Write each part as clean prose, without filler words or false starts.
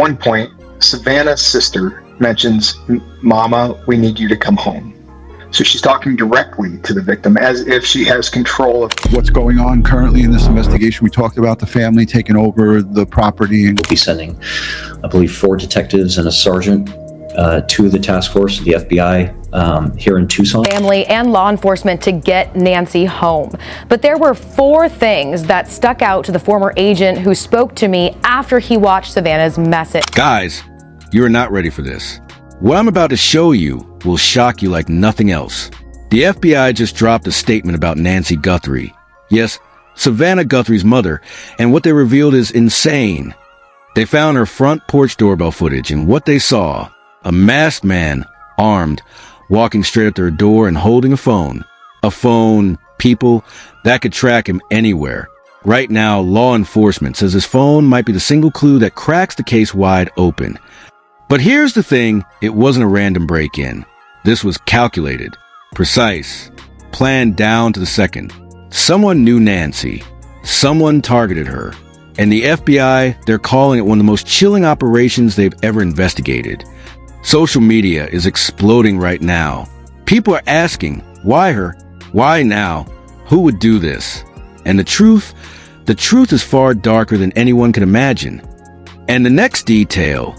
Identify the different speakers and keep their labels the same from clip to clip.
Speaker 1: At one point, Savannah's sister mentions, "Mama, we need you to come home." So she's talking directly to the victim as if she has control of
Speaker 2: what's going on currently in this investigation. We talked about the family taking over the property.
Speaker 3: We'll be sending, I believe, 4 detectives and a sergeant to the task force, the FBI, here in Tucson.
Speaker 4: Family and law enforcement to get Nancy home. But there were 4 things that stuck out to the former agent who spoke to me after he watched Savannah's message.
Speaker 5: Guys, you are not ready for this. What I'm about to show you will shock you like nothing else. The FBI just dropped a statement about Nancy Guthrie. Yes, Savannah Guthrie's mother, and what they revealed is insane. They found her front porch doorbell footage, and what they saw, a masked man, armed, walking straight up to her door and holding a phone. A phone, people, that could track him anywhere. Right now, law enforcement says his phone might be the single clue that cracks the case wide open. But here's the thing, it wasn't a random break-in. This was calculated, precise, planned down to the second. Someone knew Nancy. Someone targeted her. And the FBI, they're calling it one of the most chilling operations they've ever investigated. Social media is exploding right now. People are asking, why her? Why now? Who would do this? And the truth is far darker than anyone can imagine. And the next detail,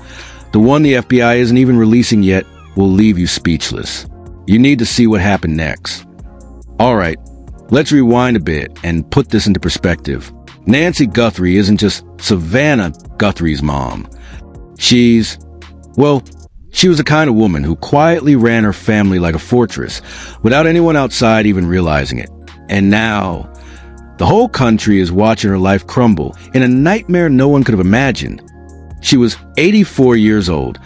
Speaker 5: the one the FBI isn't even releasing yet, will leave you speechless. You need to see what happened next. All right, let's rewind a bit and put this into perspective. Nancy Guthrie isn't just Savannah Guthrie's mom. She was a kind of woman who quietly ran her family like a fortress without anyone outside even realizing it. And now, the whole country is watching her life crumble in a nightmare no one could have imagined. She was 84 years old,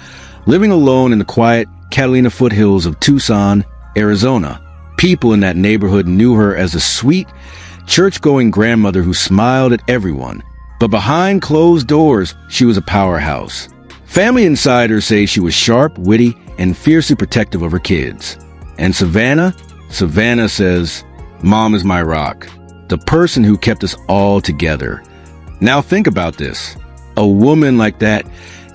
Speaker 5: living alone in the quiet Catalina foothills of Tucson, Arizona. People in that neighborhood knew her as a sweet, church-going grandmother who smiled at everyone. But behind closed doors, she was a powerhouse. Family insiders say she was sharp, witty, and fiercely protective of her kids. And Savannah says, "Mom is my rock, the person who kept us all together." Now think about this. A woman like that,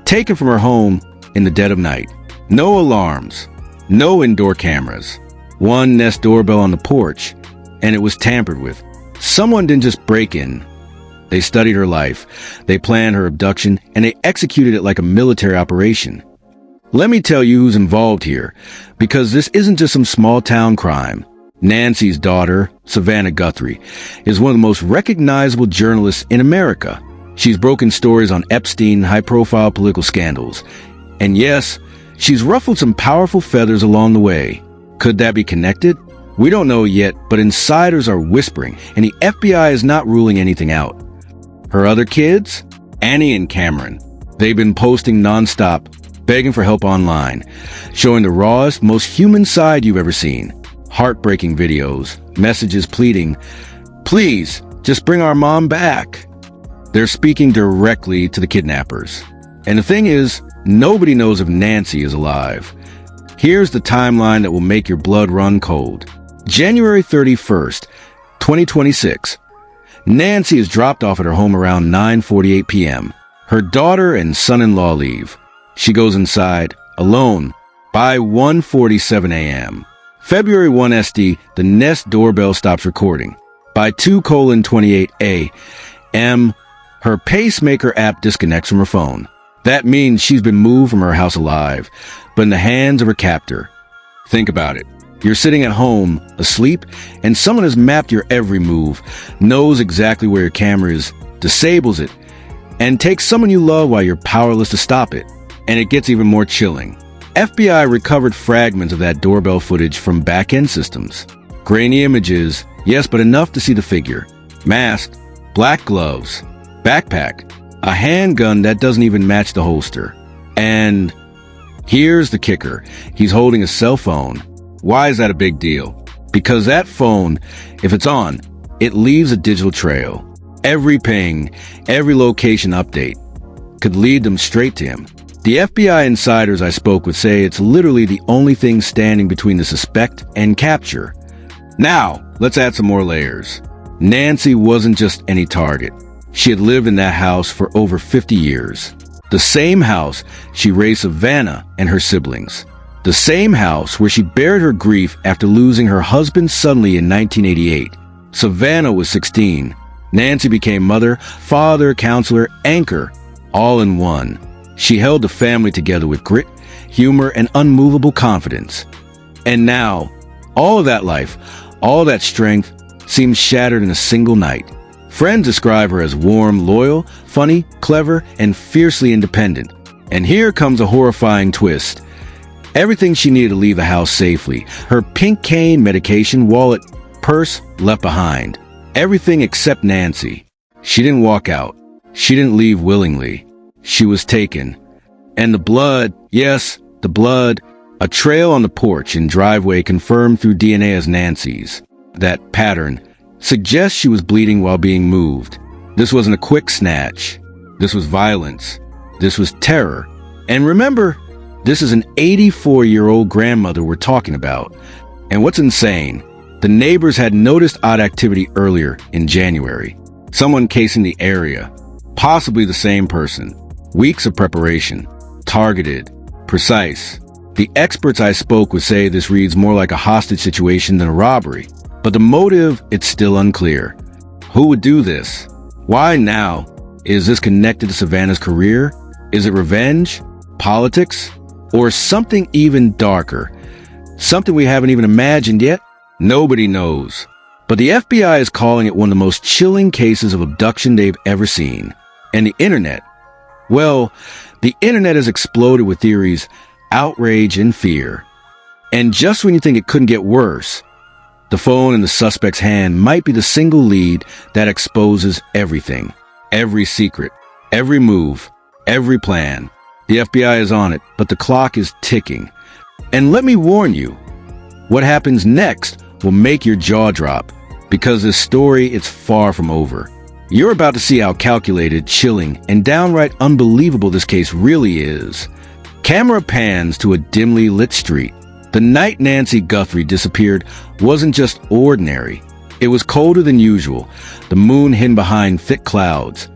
Speaker 5: taken from her home in the dead of night. No alarms, no indoor cameras, one Nest doorbell on the porch, and it was tampered with. Someone didn't just break in. They studied her life, they planned her abduction, and they executed it like a military operation. Let me tell you who's involved here, because this isn't just some small-town crime. Nancy's daughter, Savannah Guthrie, is one of the most recognizable journalists in America. She's broken stories on Epstein, high-profile political scandals. And yes, she's ruffled some powerful feathers along the way. Could that be connected? We don't know yet, but insiders are whispering, and the FBI is not ruling anything out. Her other kids? Annie and Cameron. They've been posting nonstop, begging for help online, showing the rawest, most human side you've ever seen. Heartbreaking videos, messages pleading, "Please, just bring our mom back." They're speaking directly to the kidnappers. And the thing is, nobody knows if Nancy is alive. Here's the timeline that will make your blood run cold. January 31st, 2026. Nancy is dropped off at her home around 9:48 p.m. Her daughter and son-in-law leave. She goes inside, alone, by 1:47 a.m. February 1 SD, the Nest doorbell stops recording. By 2:28 a.m., her pacemaker app disconnects from her phone. That means she's been moved from her house alive, but in the hands of her captor. Think about it. You're sitting at home, asleep, and someone has mapped your every move, knows exactly where your camera is, disables it, and takes someone you love while you're powerless to stop it. And it gets even more chilling. FBI recovered fragments of that doorbell footage from back-end systems. Grainy images, yes, but enough to see the figure. Masked, black gloves, backpack, a handgun that doesn't even match the holster. And here's the kicker. He's holding a cell phone. Why is that a big deal? Because that phone, if it's on, it leaves a digital trail. Every ping, every location update could lead them straight to him. The FBI insiders I spoke with say it's literally the only thing standing between the suspect and capture. Now, let's add some more layers. Nancy wasn't just any target. She had lived in that house for over 50 years. The same house she raised Savannah and her siblings. The same house where she bared her grief after losing her husband suddenly in 1988. Savannah was 16. Nancy became mother, father, counselor, anchor, all in one. She held the family together with grit, humor, and unmovable confidence. And now, all of that life, all that strength, seems shattered in a single night. Friends describe her as warm, loyal, funny, clever, and fiercely independent. And here comes a horrifying twist. Everything she needed to leave the house safely, her pink cane, medication, wallet, purse, left behind. Everything except Nancy. She didn't walk out. She didn't leave willingly. She was taken. And the blood, yes, the blood, a trail on the porch and driveway confirmed through DNA as Nancy's. That pattern suggests she was bleeding while being moved. This wasn't a quick snatch. This was violence. This was terror. And remember, this is an 84-year-old grandmother we're talking about. And what's insane, the neighbors had noticed odd activity earlier in January. Someone casing the area, possibly the same person. Weeks of preparation, targeted, precise. The experts I spoke would say this reads more like a hostage situation than a robbery. But the motive, it's still unclear. Who would do this? Why now? Is this connected to Savannah's career? Is it revenge? Politics? Or something even darker? Something we haven't even imagined yet? Nobody knows. But the FBI is calling it one of the most chilling cases of abduction they've ever seen. And the internet? Well, the internet has exploded with theories, outrage, and fear. And just when you think it couldn't get worse, the phone in the suspect's hand might be the single lead that exposes everything. Every secret, every move, every plan. The FBI is on it, but the clock is ticking. And let me warn you, what happens next will make your jaw drop, because this story is far from over. You're about to see how calculated, chilling, and downright unbelievable this case really is. Camera pans to a dimly lit street. The night Nancy Guthrie disappeared wasn't just ordinary. It was colder than usual, the moon hidden behind thick clouds.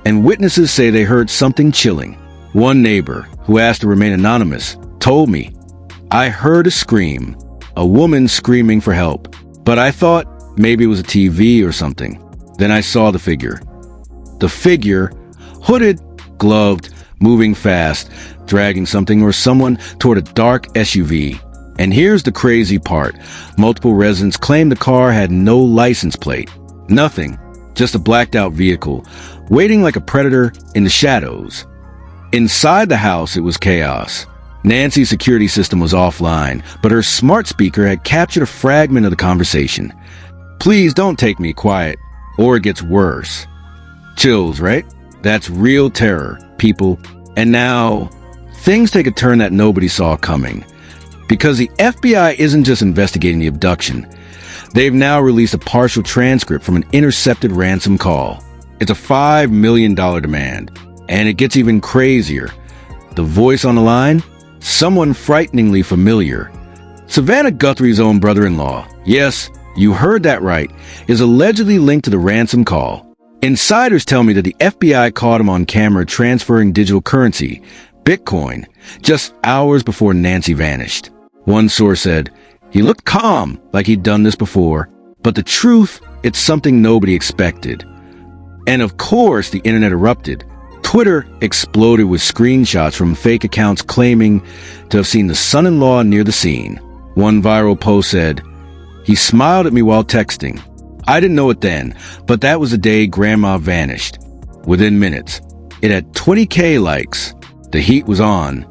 Speaker 5: And witnesses say they heard something chilling. One neighbor, who asked to remain anonymous, told me, "I heard a scream, a woman screaming for help, but I thought maybe it was a TV or something. Then I saw the figure. The figure, hooded, gloved, moving fast, dragging something or someone toward a dark SUV. And here's the crazy part. Multiple residents claim the car had no license plate. Nothing. Just a blacked out vehicle, waiting like a predator in the shadows. Inside the house, it was chaos. Nancy's security system was offline, but her smart speaker had captured a fragment of the conversation. Please don't take me quiet, or it gets worse. Chills, right? That's real terror, people. And now, things take a turn that nobody saw coming. Because the FBI isn't just investigating the abduction. They've now released a partial transcript from an intercepted ransom call. It's a $5 million demand. And it gets even crazier. The voice on the line? Someone frighteningly familiar. Savannah Guthrie's own brother-in-law, yes, you heard that right, is allegedly linked to the ransom call. Insiders tell me that the FBI caught him on camera transferring digital currency, Bitcoin, just hours before Nancy vanished. One source said, he looked calm, like he'd done this before. But the truth, it's something nobody expected. And of course, the internet erupted. Twitter exploded with screenshots from fake accounts claiming to have seen the son-in-law near the scene. One viral post said, he smiled at me while texting. I didn't know it then, but that was the day Grandma vanished. Within minutes, it had 20,000 likes. The heat was on.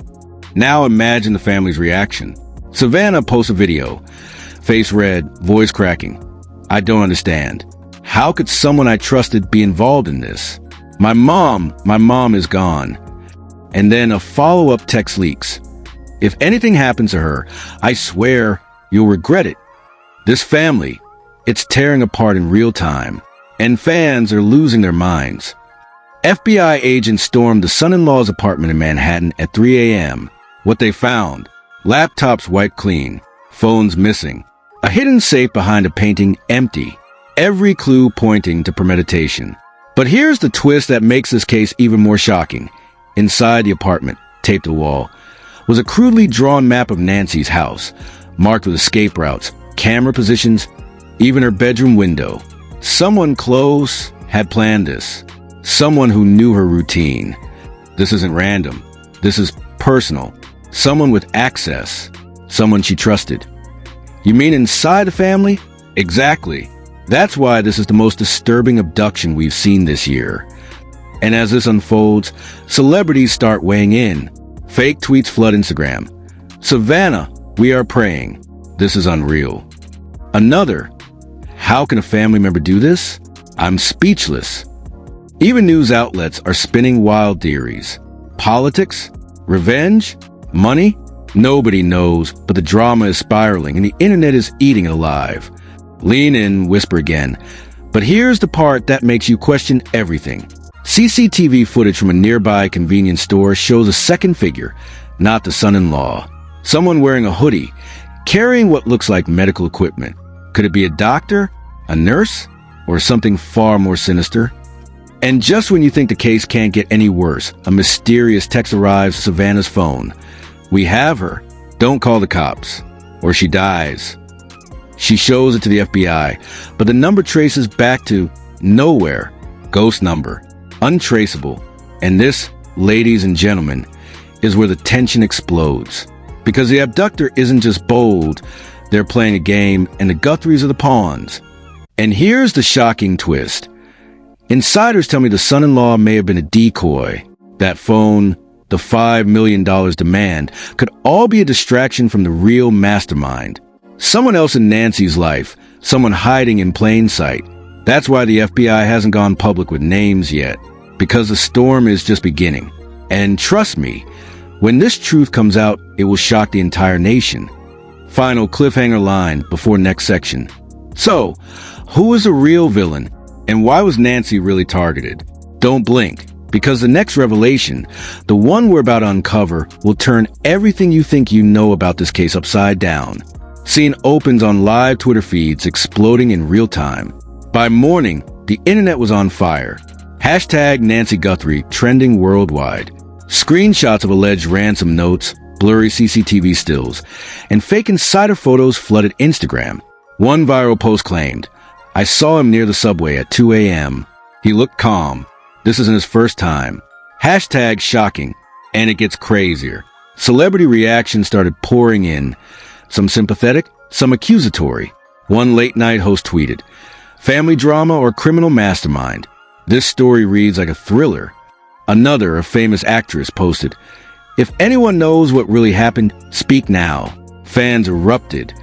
Speaker 5: Now imagine the family's reaction. Savannah posts a video. Face red, voice cracking. I don't understand. How could someone I trusted be involved in this? My mom is gone. And then a follow-up text leaks. If anything happens to her, I swear you'll regret it. This family, it's tearing apart in real time, and fans are losing their minds. FBI agents stormed the son-in-law's apartment in Manhattan at 3 a.m. What they found, laptops wiped clean, phones missing, a hidden safe behind a painting empty, every clue pointing to premeditation. But here's the twist that makes this case even more shocking. Inside the apartment, taped to the wall, was a crudely drawn map of Nancy's house, marked with escape routes, camera positions, even her bedroom window. Someone close had planned this. Someone who knew her routine. This isn't random. This is personal. Someone with access. Someone she trusted. You mean inside the family? Exactly. That's why this is the most disturbing abduction we've seen this year. And as this unfolds, celebrities start weighing in. Fake tweets flood Instagram. Savannah, we are praying. This is unreal. Another, how can a family member do this? I'm speechless. Even news outlets are spinning wild theories. Politics? Revenge? Money? Nobody knows, but the drama is spiraling and the internet is eating it alive. Lean in, whisper again. But here's the part that makes you question everything. CCTV footage from a nearby convenience store shows a second figure, not the son-in-law. Someone wearing a hoodie, carrying what looks like medical equipment. Could it be a doctor, a nurse, or something far more sinister? And just when you think the case can't get any worse, a mysterious text arrives to Savannah's phone. We have her. Don't call the cops. Or she dies. She shows it to the FBI, but the number traces back to nowhere. Ghost number. Untraceable. And this, ladies and gentlemen, is where the tension explodes. Because the abductor isn't just bold, they're playing a game, and the Guthries are the pawns. And here's the shocking twist. Insiders tell me the son-in-law may have been a decoy. That phone, the $5 million demand, could all be a distraction from the real mastermind. Someone else in Nancy's life, someone hiding in plain sight. That's why the FBI hasn't gone public with names yet, because the storm is just beginning. And trust me, when this truth comes out, it will shock the entire nation. Final cliffhanger line before next section. So, who is the real villain? And why was Nancy really targeted? Don't blink, because the next revelation, the one we're about to uncover, will turn everything you think you know about this case upside down. Scene opens on live Twitter feeds exploding in real time. By morning, the internet was on fire. Hashtag Nancy Guthrie trending worldwide. Screenshots of alleged ransom notes, blurry CCTV stills, and fake insider photos flooded Instagram. One viral post claimed, I saw him near the subway at 2 a.m. He looked calm. This isn't his first time. Hashtag shocking. And it gets crazier. Celebrity reactions started pouring in. Some sympathetic, some accusatory. One late-night host tweeted, family drama or criminal mastermind. This story reads like a thriller. Another, a famous actress, posted, if anyone knows what really happened, speak now. Fans erupted,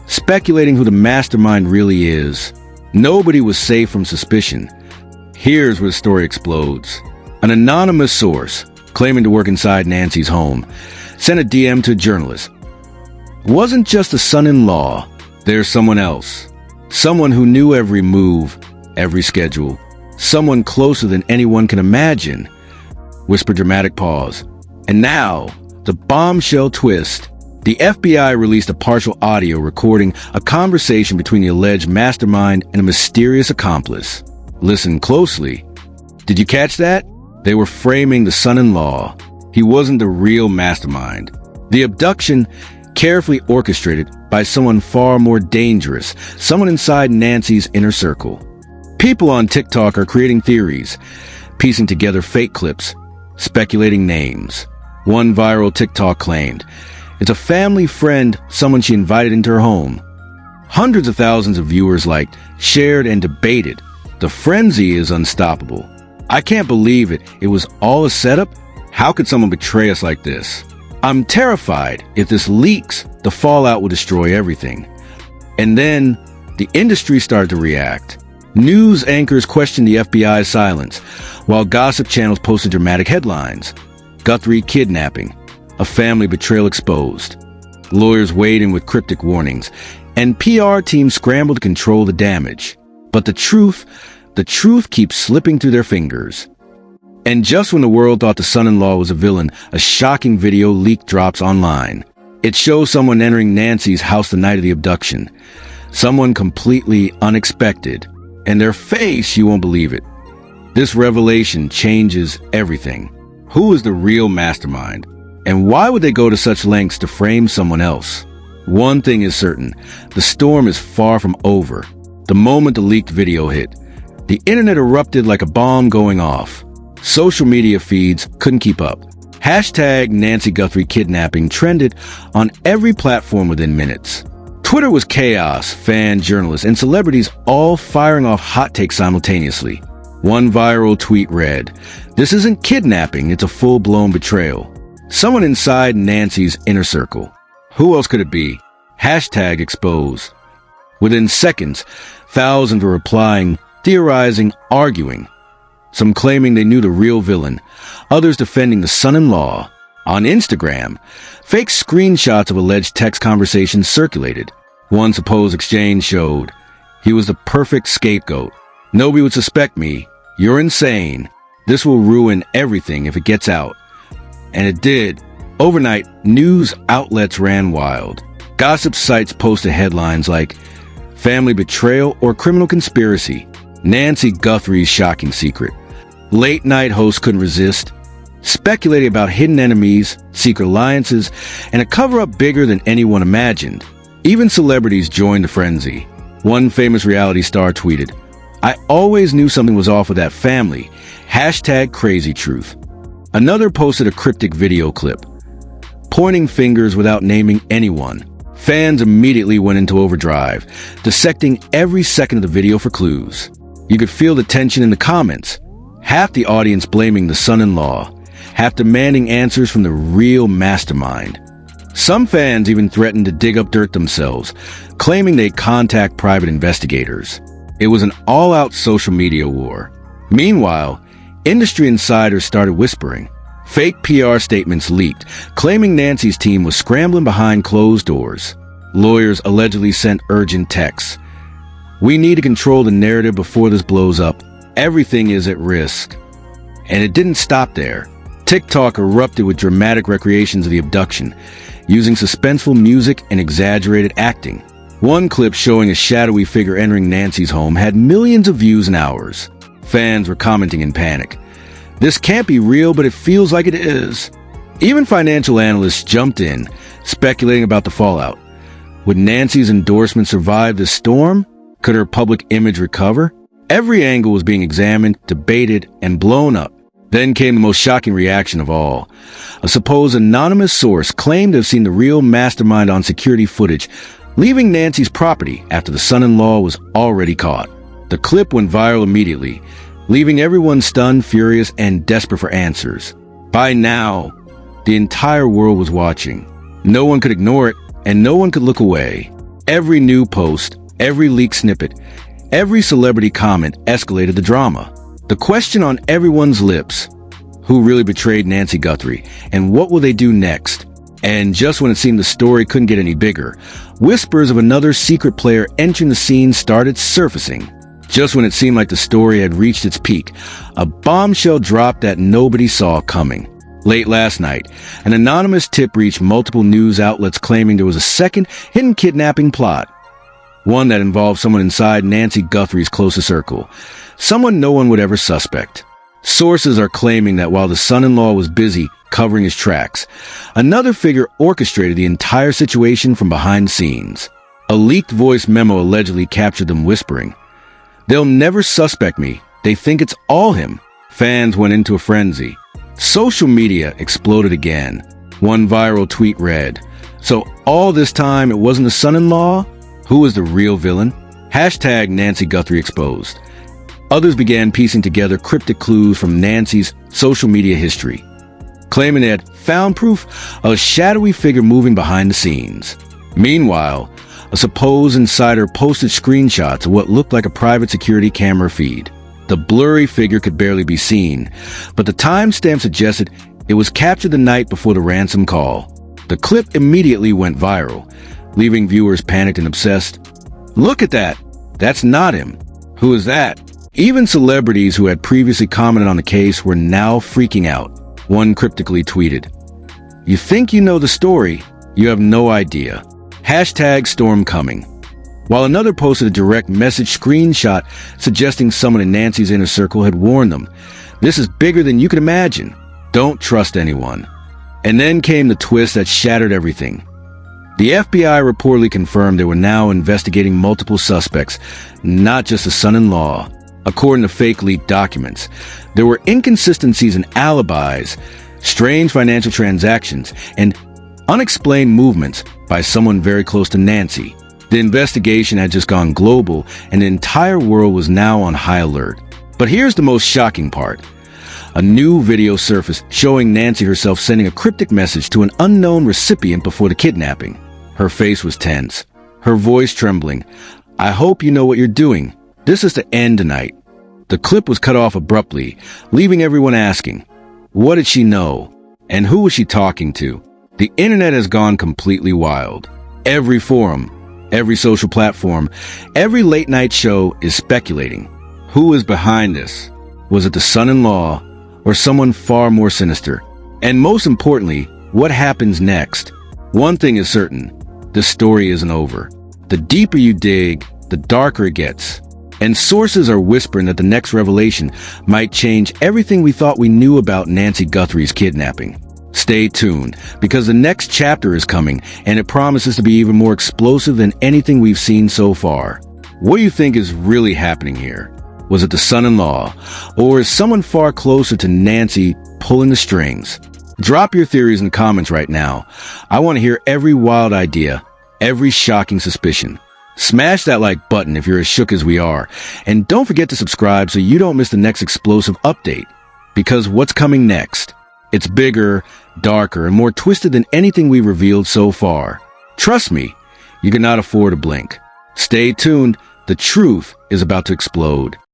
Speaker 5: speculating who the mastermind really is. Nobody was safe from suspicion. Here's where the story explodes. An anonymous source, claiming to work inside Nancy's home, sent a DM to a journalist. Wasn't just a son-in-law. There's someone else. Someone who knew every move, every schedule. Someone closer than anyone can imagine. Whisper dramatic pause. And now, the bombshell twist. The FBI released a partial audio recording a conversation between the alleged mastermind and a mysterious accomplice. Listen closely. Did you catch that? They were framing the son-in-law. He wasn't the real mastermind. The abduction, carefully orchestrated by someone far more dangerous, someone inside Nancy's inner circle. People on TikTok are creating theories, piecing together fake clips, speculating names. One viral TikTok claimed, it's a family friend, someone she invited into her home. Hundreds of thousands of viewers liked, shared, and debated. The frenzy is unstoppable. I can't believe it. It was all a setup? How could someone betray us like this? I'm terrified. If this leaks, the fallout will destroy everything. And then, the industry started to react. News anchors questioned the FBI's silence, while gossip channels posted dramatic headlines. Guthrie Kidnapping. A family betrayal exposed. Lawyers weighed in with cryptic warnings, and PR teams scrambled to control the damage. But the truth keeps slipping through their fingers. And just when the world thought the son-in-law was a villain, a shocking video leak drops online. It shows someone entering Nancy's house the night of the abduction. Someone completely unexpected. And their face, you won't believe it. This revelation changes everything. Who is the real mastermind? And why would they go to such lengths to frame someone else? One thing is certain, the storm is far from over. The moment the leaked video hit, the internet erupted like a bomb going off. Social media feeds couldn't keep up. Hashtag Nancy Guthrie Kidnapping trended on every platform within minutes. Twitter was chaos, fans, journalists, and celebrities all firing off hot takes simultaneously. One viral tweet read, "This isn't kidnapping, it's a full-blown betrayal." Someone inside Nancy's inner circle. Who else could it be? Hashtag exposed. Within seconds, thousands were replying, theorizing, arguing. Some claiming they knew the real villain, others defending the son-in-law. On Instagram, fake screenshots of alleged text conversations circulated. One supposed exchange showed, "He was the perfect scapegoat. Nobody would suspect me. You're insane. This will ruin everything if it gets out." And it did. Overnight, news outlets ran wild. Gossip sites posted headlines like, "Family betrayal or criminal conspiracy. Nancy Guthrie's shocking secret." Late-night hosts couldn't resist, speculating about hidden enemies, secret alliances, and a cover-up bigger than anyone imagined. Even celebrities joined the frenzy. One famous reality star tweeted, "I always knew something was off with that family. Hashtag crazy truth." Another posted a cryptic video clip, pointing fingers without naming anyone. Fans immediately went into overdrive, dissecting every second of the video for clues. You could feel the tension in the comments. Half the audience blaming the son-in-law, half demanding answers from the real mastermind. Some fans even threatened to dig up dirt themselves, claiming they'd contact private investigators. It was an all-out social media war. Meanwhile, industry insiders started whispering. Fake PR statements leaked, claiming Nancy's team was scrambling behind closed doors. Lawyers allegedly sent urgent texts. "We need to control the narrative before this blows up. Everything is at risk." And it didn't stop there. TikTok erupted with dramatic recreations of the abduction, using suspenseful music and exaggerated acting. One clip showing a shadowy figure entering Nancy's home had millions of views in hours. Fans were commenting in panic. "This can't be real, but it feels like it is." Even financial analysts jumped in, speculating about the fallout. Would Nancy's endorsement survive this storm? Could her public image recover? Every angle was being examined, debated, and blown up. Then came the most shocking reaction of all. A supposed anonymous source claimed to have seen the real mastermind on security footage, leaving Nancy's property after the son-in-law was already caught. The clip went viral immediately, leaving everyone stunned, furious, and desperate for answers. By now, the entire world was watching. No one could ignore it, and no one could look away. Every new post, every leaked snippet, every celebrity comment escalated the drama. The question on everyone's lips: who really betrayed Nancy Guthrie, and what will they do next? And just when it seemed the story couldn't get any bigger, whispers of another secret player entering the scene started surfacing. Just when it seemed like the story had reached its peak, a bombshell dropped that nobody saw coming. Late last night, an anonymous tip reached multiple news outlets claiming there was a second hidden kidnapping plot. One that involved someone inside Nancy Guthrie's closest circle. Someone no one would ever suspect. Sources are claiming that while the son-in-law was busy covering his tracks, another figure orchestrated the entire situation from behind the scenes. A leaked voice memo allegedly captured them whispering, "They'll never suspect me. They think it's all him." Fans went into a frenzy. Social media exploded again. One viral tweet read, "So all this time it wasn't the son-in-law? Who was the real villain?" Hashtag Nancy Guthrie exposed. Others began piecing together cryptic clues from Nancy's social media history, claiming they had found proof of a shadowy figure moving behind the scenes. Meanwhile, a supposed insider posted screenshots of what looked like a private security camera feed. The blurry figure could barely be seen, but the timestamp suggested it was captured the night before the ransom call. The clip immediately went viral, leaving viewers panicked and obsessed. "Look at that! That's not him. Who is that?" Even celebrities who had previously commented on the case were now freaking out. One cryptically tweeted, "You think you know the story, you have no idea. Hashtag storm coming." While another posted a direct message screenshot suggesting someone in Nancy's inner circle had warned them. "This is bigger than you can imagine." Don't trust anyone. And then came the twist that shattered everything. The FBI reportedly confirmed they were now investigating multiple suspects, not just the son-in-law. According to fake leaked documents, there were inconsistencies in alibis, strange financial transactions, and unexplained movements by someone very close to Nancy. The investigation had just gone global, and the entire world was now on high alert. But here's the most shocking part. A new video surfaced showing Nancy herself sending a cryptic message to an unknown recipient before the kidnapping. Her face was tense, her voice trembling. "I hope you know what you're doing. This is the end tonight." The clip was cut off abruptly, leaving everyone asking, what did she know? And who was she talking to? The internet has gone completely wild. Every forum, every social platform, every late night show is speculating. Who is behind this? Was it the son-in-law or someone far more sinister? And most importantly, what happens next? One thing is certain, the story isn't over. The deeper you dig, the darker it gets. And sources are whispering that the next revelation might change everything we thought we knew about Nancy Guthrie's kidnapping. Stay tuned, because the next chapter is coming, and it promises to be even more explosive than anything we've seen so far. What do you think is really happening here? Was it the son-in-law, or is someone far closer to Nancy pulling the strings? Drop your theories in the comments right now. I want to hear every wild idea, every shocking suspicion. Smash that like button if you're as shook as we are, and don't forget to subscribe so you don't miss the next explosive update. Because what's coming next? It's bigger, darker, and more twisted than anything we've revealed so far. Trust me, you cannot afford to blink. Stay tuned, the truth is about to explode.